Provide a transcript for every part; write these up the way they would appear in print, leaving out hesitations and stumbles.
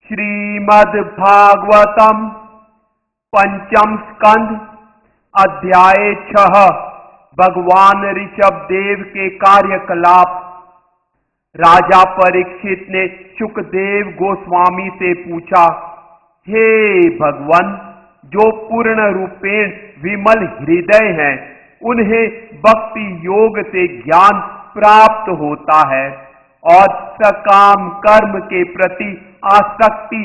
श्रीमद् भागवतम पंचम स्कंध अध्याय 6 भगवान ऋषभ देव के कार्यकलाप। राजा परीक्षित ने शुकदेव गोस्वामी से पूछा, हे भगवान, जो पूर्ण रूपेण विमल हृदय हैं, उन्हें भक्ति योग से ज्ञान प्राप्त होता है और सकाम कर्म के प्रति आसक्ति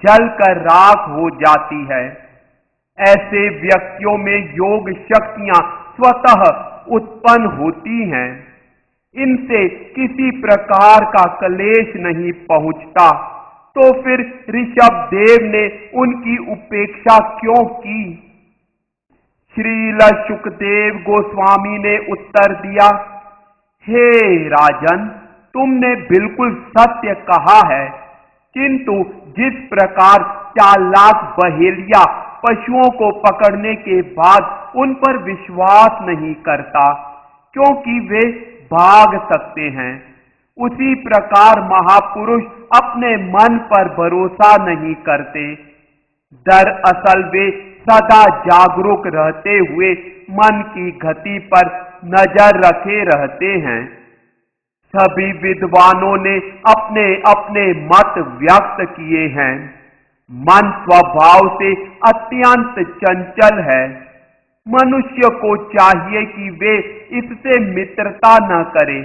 जलकर राख हो जाती है। ऐसे व्यक्तियों में योग शक्तियां स्वतः उत्पन्न होती हैं। इनसे किसी प्रकार का क्लेश नहीं पहुंचता। तो फिर ऋषभ देव ने उनकी उपेक्षा क्यों की? श्रील शुकदेव गोस्वामी ने उत्तर दिया, हे राजन, तुमने बिल्कुल सत्य कहा है, किंतु जिस प्रकार चालाक बहेलिया पशुओं को पकड़ने के बाद उन पर विश्वास नहीं करता क्योंकि वे भाग सकते हैं, उसी प्रकार महापुरुष अपने मन पर भरोसा नहीं करते। दरअसल वे सदा जागरूक रहते हुए मन की गति पर नजर रखे रहते हैं। सभी विद्वानों ने अपने अपने मत व्यक्त किए हैं। मन स्वभाव से अत्यंत चंचल है। मनुष्य को चाहिए कि वे इससे मित्रता न करें।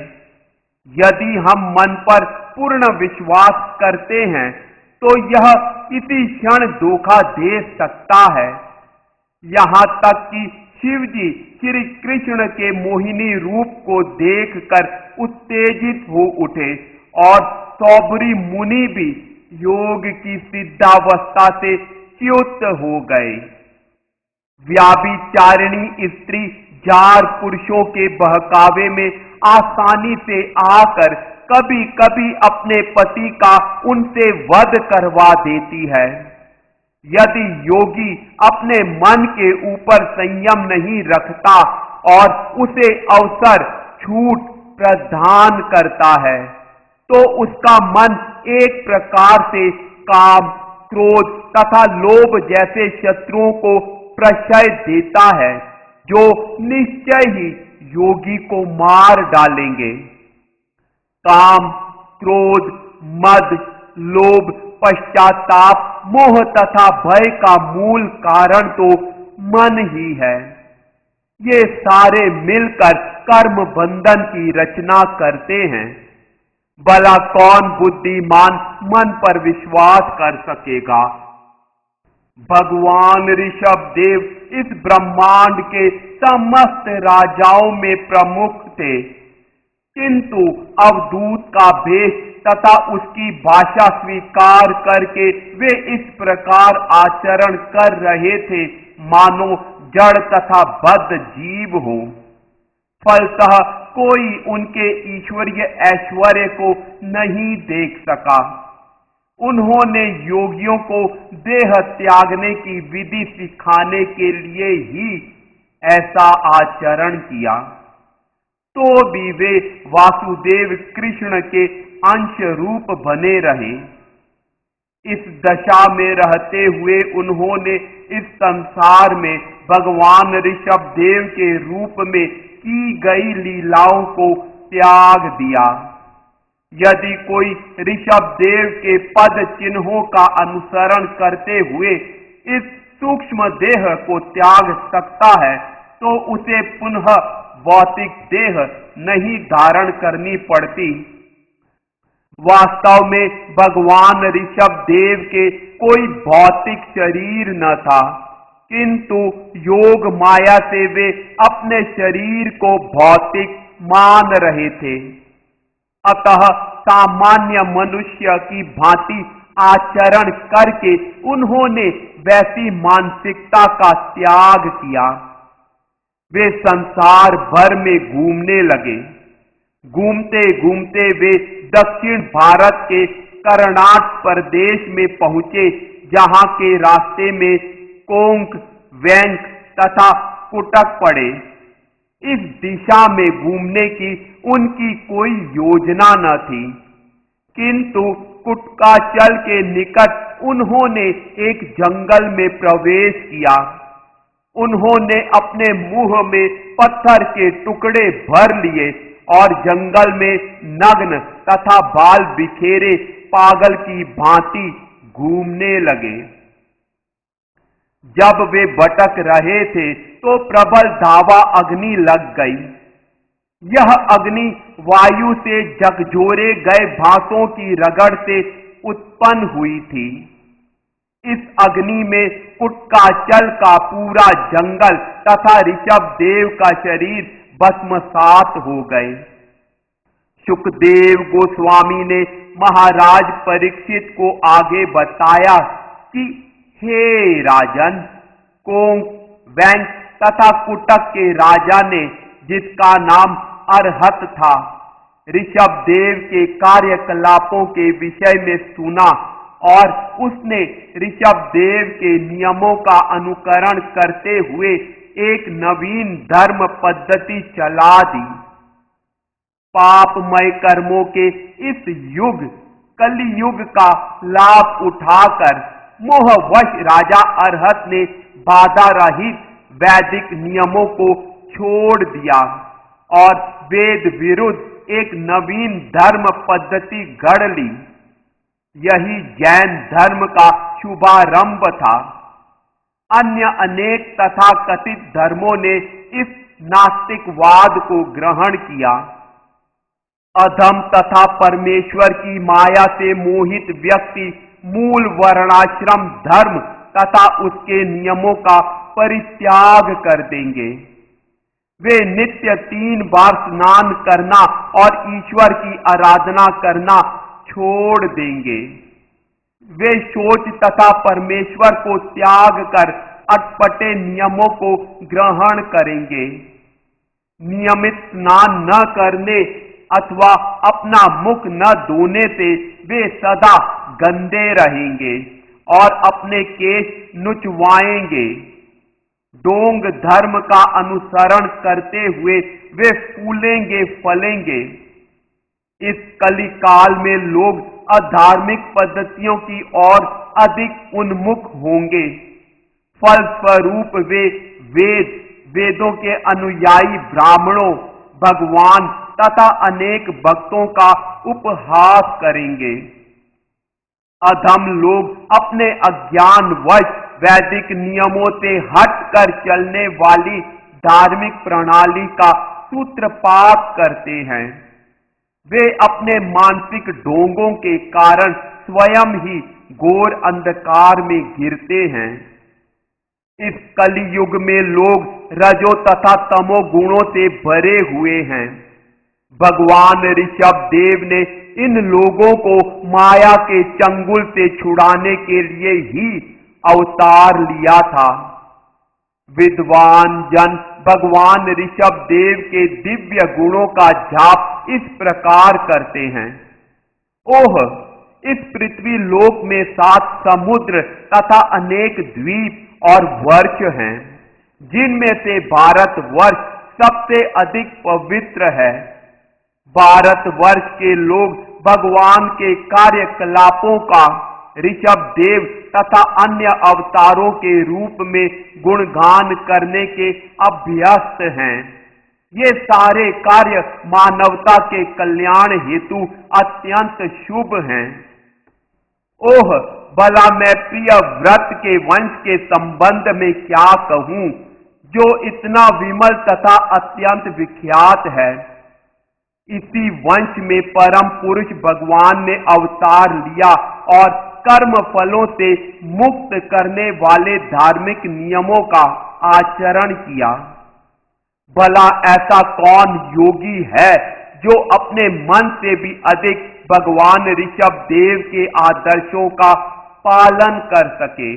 यदि हम मन पर पूर्ण विश्वास करते हैं तो यह किसी क्षण धोखा दे सकता है। यहाँ तक कि शिव जी श्री कृष्ण के मोहिनी रूप को देखकर उत्तेजित हो उठे और सौबरी मुनि भी योग की सिद्धावस्था से च्युत हो गए। व्याभिचारिणी स्त्री जार पुरुषों के बहकावे में आसानी से आकर कभी कभी अपने पति का उनसे वध करवा देती है। यदि योगी अपने मन के ऊपर संयम नहीं रखता और उसे अवसर छूट प्रदान करता है तो उसका मन एक प्रकार से काम, क्रोध तथा लोभ जैसे शत्रुओं को प्रश्रय देता है, जो निश्चय ही योगी को मार डालेंगे। काम, क्रोध, मद, लोभ, पश्चाताप, मोह तथा भय का मूल कारण तो मन ही है। ये सारे मिलकर कर्म बंधन की रचना करते हैं। भला कौन बुद्धिमान मन पर विश्वास कर सकेगा? भगवान ऋषभ देव इस ब्रह्मांड के समस्त राजाओं में प्रमुख थे, किंतु अवधूत का भेष तथा उसकी भाषा स्वीकार करके वे इस प्रकार आचरण कर रहे थे मानो जड़ तथा बद्ध जीव हो। फलतः कोई उनके ईश्वरीय ऐश्वर्य को नहीं देख सका। उन्होंने योगियों को देह त्यागने की विधि सिखाने के लिए ही ऐसा आचरण किया। तो भी वे वासुदेव कृष्ण के अंश रूप बने रहे। इस दशा में रहते हुए उन्होंने इस संसार में भगवान ऋषभ देव के रूप में की गई लीलाओं को त्याग दिया। यदि कोई ऋषभ देव के पद चिन्हों का अनुसरण करते हुए इस सूक्ष्म देह को त्याग सकता है तो उसे पुनः भौतिक देह नहीं धारण करनी पड़ती। वास्तव में भगवान ऋषभ देव के कोई भौतिक शरीर न था, किंतु योग माया से वे अपने शरीर को भौतिक मान रहे थे। अतः सामान्य मनुष्य की भांति आचरण करके उन्होंने वैसी मानसिकता का त्याग किया। वे संसार भर में घूमने लगे। घूमते घूमते वे दक्षिण भारत के कर्नाटक प्रदेश में पहुंचे, जहां के रास्ते में कोंक, वेंक तथा कुटक पड़े। इस दिशा में घूमने की उनकी कोई योजना न थी, किंतु कुटकाचल के निकट उन्होंने एक जंगल में प्रवेश किया। उन्होंने अपने मुंह में पत्थर के टुकड़े भर लिए और जंगल में नग्न तथा बाल बिखेरे पागल की भांति घूमने लगे। जब वे भटक रहे थे तो प्रबल धावा अग्नि लग गई। यह अग्नि वायु से झकझोरे गए भासों की रगड़ से उत्पन्न हुई थी। इस अग्नि में कुटकाचल का पूरा जंगल तथा ऋषभदेव का शरीर भस्मसात हो गए। सुखदेव गोस्वामी ने महाराज परीक्षित को आगे बताया कि हे राजन, कोंक, वेंक तथा कुटक के राजा ने, जिसका नाम अरहत था, ऋषभदेव के कार्यकलापों के विषय में सुना और उसने ऋषभदेव के नियमों का अनुकरण करते हुए एक नवीन धर्म पद्धति चला दी। पापमय कर्मों के इस युग कलियुग का लाभ उठाकर मोहवश राजा अरहत ने बाधा रहित वैदिक नियमों को छोड़ दिया और वेद विरुद्ध एक नवीन धर्म पद्धति गढ़ ली। यही जैन धर्म का शुभारंभ था। अन्य अनेक तथाकथित धर्मों ने इस नास्तिकवाद को ग्रहण किया। अधम तथा परमेश्वर की माया से मोहित व्यक्ति मूल वर्णाश्रम धर्म तथा उसके नियमों का परित्याग कर देंगे। वे नित्य 3 बार स्नान करना और ईश्वर की आराधना करना छोड़ देंगे। वे शौच तथा परमेश्वर को त्याग कर अटपटे नियमों को ग्रहण करेंगे। नियमित स्नान न करने अथवा अपना मुख न धोने से वे सदा गंदे रहेंगे और अपने केश नुचवाएंगे। डोंग धर्म का अनुसरण करते हुए वे फूलेंगे फलेंगे। इस कलिकाल में लोग अधार्मिक पद्धतियों की ओर अधिक उन्मुख होंगे। फलस्वरूप वे वेदों के अनुयायी ब्राह्मणों, भगवान तथा अनेक भक्तों का उपहास करेंगे। अधम लोग अपने अज्ञानवश वैदिक नियमों से हटकर चलने वाली धार्मिक प्रणाली का सूत्रपात करते हैं। वे अपने मानसिक ढोंगों के कारण स्वयं ही घोर अंधकार में गिरते हैं। इस कलियुग में लोग रजो तथा तमो गुणों से भरे हुए हैं। भगवान ऋषभदेव ने इन लोगों को माया के चंगुल से छुड़ाने के लिए ही अवतार लिया था। विद्वान जन भगवान ऋषभदेव के दिव्य गुणों का जाप इस प्रकार करते हैं। ओह, इस पृथ्वी लोक में 7 समुद्र तथा अनेक द्वीप और वर्ष हैं, जिनमें से भारतवर्ष सबसे अधिक पवित्र है। भारतवर्ष के लोग भगवान के कार्यकलापों का ऋषभदेव तथा अन्य अवतारों के रूप में गुणगान करने के अभ्यस्त हैं। ये सारे कार्य मानवता के कल्याण हेतु अत्यंत शुभ हैं। ओह, भला मैं प्रिय व्रत के वंश के संबंध में क्या कहूं, जो इतना विमल तथा अत्यंत विख्यात है। इसी वंश में परम पुरुष भगवान ने अवतार लिया और कर्म फलों से मुक्त करने वाले धार्मिक नियमों का आचरण किया। भला ऐसा कौन योगी है जो अपने मन से भी अधिक भगवान ऋषभ देव के आदर्शों का पालन कर सके।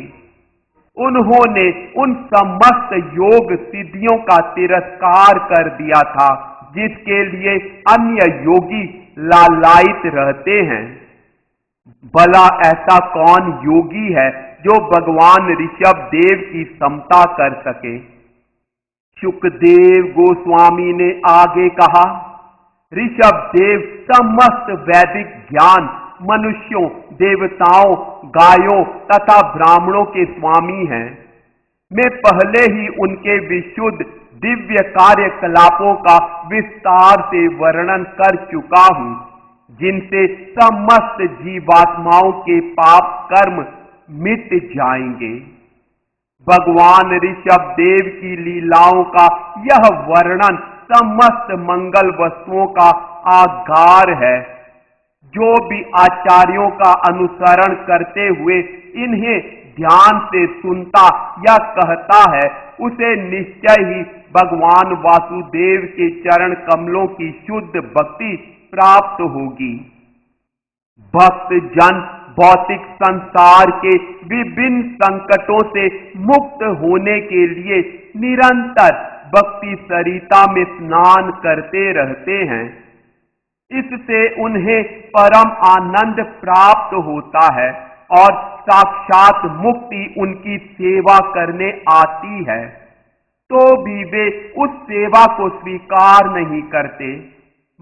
उन्होंने उन समस्त योग सिद्धियों का तिरस्कार कर दिया था जिसके लिए अन्य योगी लालायित रहते हैं। भला ऐसा कौन योगी है जो भगवान ऋषभ देव की समता कर सके? सुखदेव गोस्वामी ने आगे कहा, ऋषभ देव समस्त वैदिक ज्ञान मनुष्यों, देवताओं, गायों तथा ब्राह्मणों के स्वामी हैं। मैं पहले ही उनके विशुद्ध दिव्य कार्यकलापों का विस्तार से वर्णन कर चुका हूं, जिनसे समस्त जीवात्माओं के पाप कर्म मिट जाएंगे। भगवान ऋषभ देव की लीलाओं का यह वर्णन समस्त मंगल वस्तुओं का आधार है। जो भी आचार्यों का अनुसरण करते हुए इन्हें ध्यान से सुनता या कहता है, उसे निश्चय ही भगवान वासुदेव के चरण कमलों की शुद्ध भक्ति प्राप्त होगी। भक्त जन भौतिक संसार के विभिन्न संकटों से मुक्त होने के लिए निरंतर भक्ति सरिता में स्नान करते रहते हैं। इससे उन्हें परम आनंद प्राप्त होता है और साक्षात मुक्ति उनकी सेवा करने आती है, तो भी वे उस सेवा को स्वीकार नहीं करते,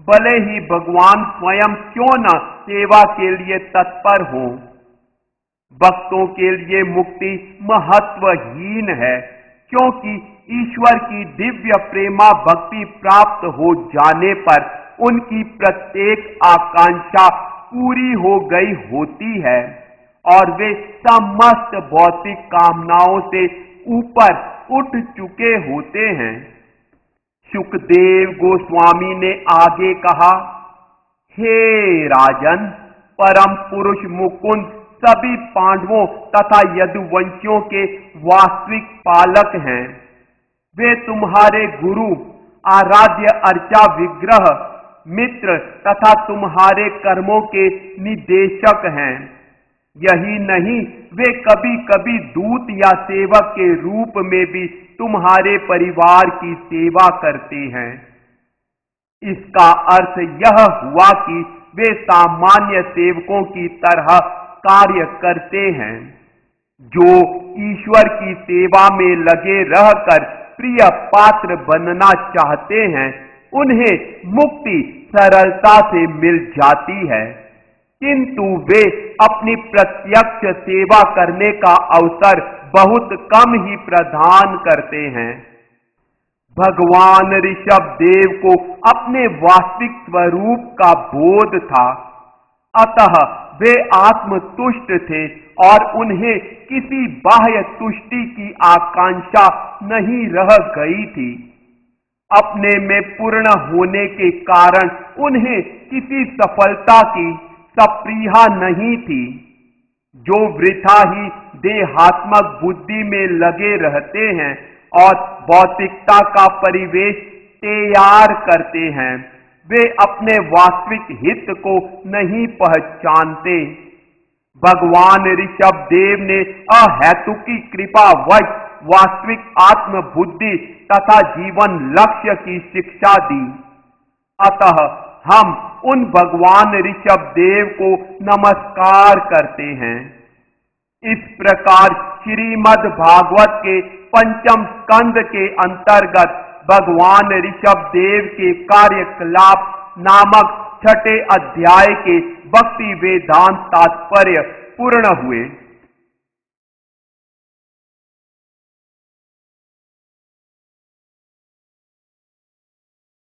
भले ही भगवान स्वयं क्यों न सेवा के लिए तत्पर हो। भक्तों के लिए मुक्ति महत्वहीन है, क्योंकि ईश्वर की दिव्य प्रेमा भक्ति प्राप्त हो जाने पर उनकी प्रत्येक आकांक्षा पूरी हो गई होती है और वे समस्त भौतिक कामनाओं से ऊपर उठ चुके होते हैं। सुखदेव गोस्वामी ने आगे कहा, हे राजन, परम पुरुष मुकुंद सभी पांडवों तथा यदुवंशियों के वास्तविक पालक हैं। वे तुम्हारे गुरु, आराध्य अर्चा विग्रह, मित्र तथा तुम्हारे कर्मों के निदेशक हैं। यही नहीं, वे कभी कभी दूत या सेवक के रूप में भी तुम्हारे परिवार की सेवा करते हैं। इसका अर्थ यह हुआ कि वे सामान्य सेवकों की तरह कार्य करते हैं, जो ईश्वर की सेवा में लगे रहकर प्रिय पात्र बनना चाहते हैं। उन्हें मुक्ति सरलता से मिल जाती है, किंतु वे अपनी प्रत्यक्ष सेवा करने का अवसर बहुत कम ही प्रदान करते हैं। भगवान ऋषभ देव को अपने वास्तविक स्वरूप का बोध था, अतः वे आत्मतुष्ट थे और उन्हें किसी बाह्य तुष्टि की आकांक्षा नहीं रह गई थी। अपने में पूर्ण होने के कारण उन्हें किसी सफलता की सप्रीहा नहीं थी। जो वृथा ही देहात्मक बुद्धि में लगे रहते हैं और भौतिकता का परिवेश तैयार करते हैं, वे अपने वास्तविक हित को नहीं पहचानते। भगवान ऋषभ देव ने अहेतुकी कृपावश वास्तविक आत्म बुद्धि तथा जीवन लक्ष्य की शिक्षा दी। अतः हम उन भगवान ऋषभ देव को नमस्कार करते हैं। इस प्रकार श्रीमद् भागवत के पंचम स्कंद के अंतर्गत भगवान ऋषभ देव के कार्यकलाप नामक छठे अध्याय के भक्ति वेदांत तात्पर्य पूर्ण हुए।